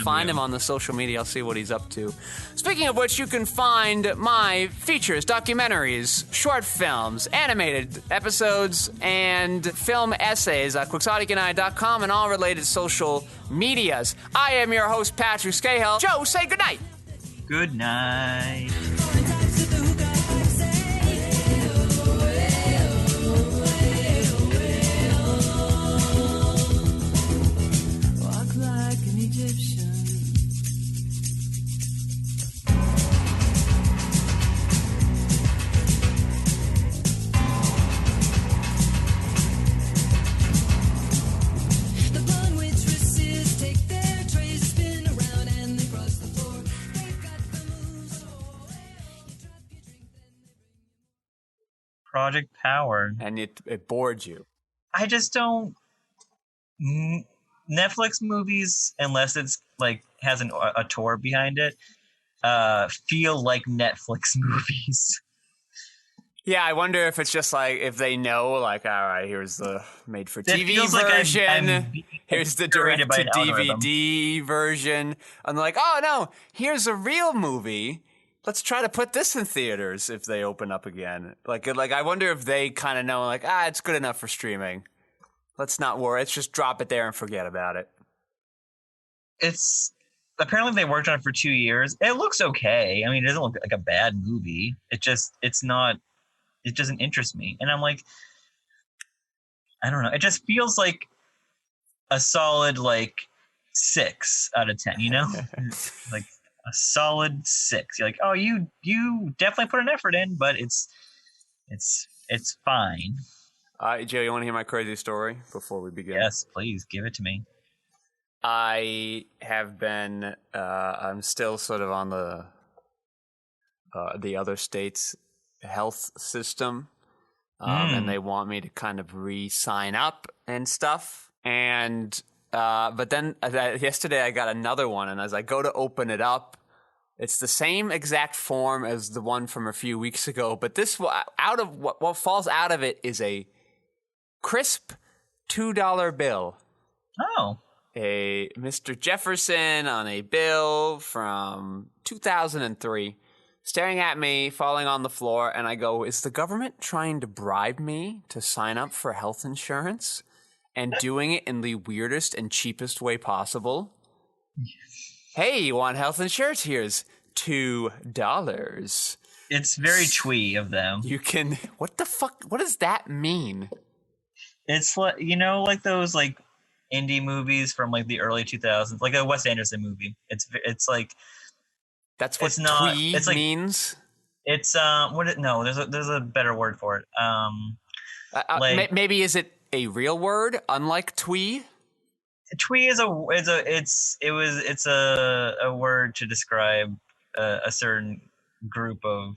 find him on the social media. I'll see what he's up to. Speaking of which, you can find my features, documentaries, short films, animated episodes, and film essays at quixoticandI.com and all related social medias. I am your host, Patrick Skeyhill. Joe, say goodnight. Good night. Project Power. And it bored you. I just don't. Netflix movies, unless it's like has a tour behind it, feel like Netflix movies. Yeah, I wonder if it's just like if they know, like, all right, here's the made-for-TV version, like here's the direct-to-DVD version, and they're like, oh no, here's a real movie let's try to put this in theaters if they open up again. Like I wonder if they kind of know, like, it's good enough for streaming. Let's not worry. Let's just drop it there and forget about it. It's apparently they worked on it for 2 years. It looks okay. I mean, it doesn't look like a bad movie. It doesn't interest me. And I'm like, I don't know. It just feels like a solid, like, 6 out of 10, you know? Like a solid 6. You're like, oh, you definitely put an effort in, but it's fine. Joe, you want to hear my crazy story before we begin? Yes, please give it to me. I have been. I'm still sort of on the other state's health system, and they want me to kind of re-sign up and stuff. And but then yesterday I got another one, and as I go to open it up, it's the same exact form as the one from a few weeks ago. But this what falls out of it is a crisp $2 bill. Oh. A Mr. Jefferson on a bill from 2003, staring at me, falling on the floor, and I go, is the government trying to bribe me to sign up for health insurance and doing it in the weirdest and cheapest way possible? Hey, you want health insurance? Here's $2. It's very twee of them. You can, what the fuck, what does that mean? It's like, like those, like, indie movies from like the early 2000s, like a Wes Anderson movie. It's like that's what twee means. It's no, there's a better word for it. Maybe is it a real word unlike twee? Twee is a word to describe a certain group of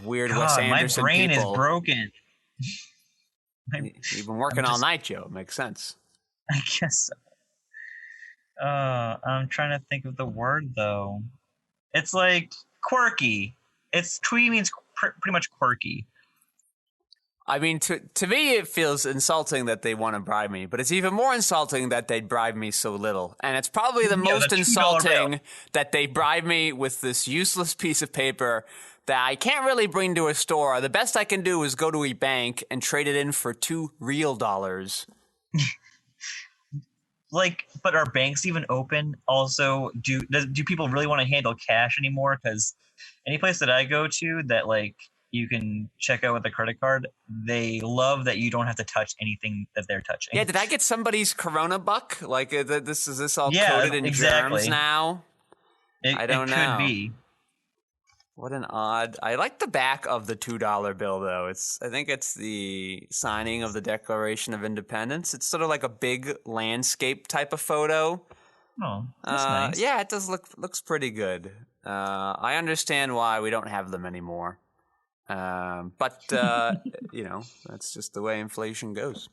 weird Wes Anderson my brain people. Is broken. You've been working all night, Joe. It makes sense. I guess so. I'm trying to think of the word, though. It's like quirky. Twee means pretty much quirky. I mean, to me, it feels insulting that they want to bribe me, but it's even more insulting that they bribe me so little. And it's probably the most insulting that they bribe me with this useless piece of paper that I can't really bring to a store. The best I can do is go to a bank and trade it in for $2 real. Like, but are banks even open? Also, do people really want to handle cash anymore? Because any place that I go to that, like, you can check out with a credit card, they love that you don't have to touch anything that they're touching. Yeah, did I get somebody's Corona buck? Like, is this all coated in germs now? I don't know. It could be. What an odd. I like the back of the $2 bill, though. I think it's the signing of the Declaration of Independence. It's sort of like a big landscape type of photo. Oh, that's nice. Yeah, it does looks pretty good. I understand why we don't have them anymore. But that's just the way inflation goes.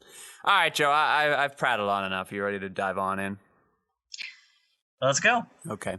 All right, Joe, I've prattled on enough. You ready to dive on in? Let's go. Okay.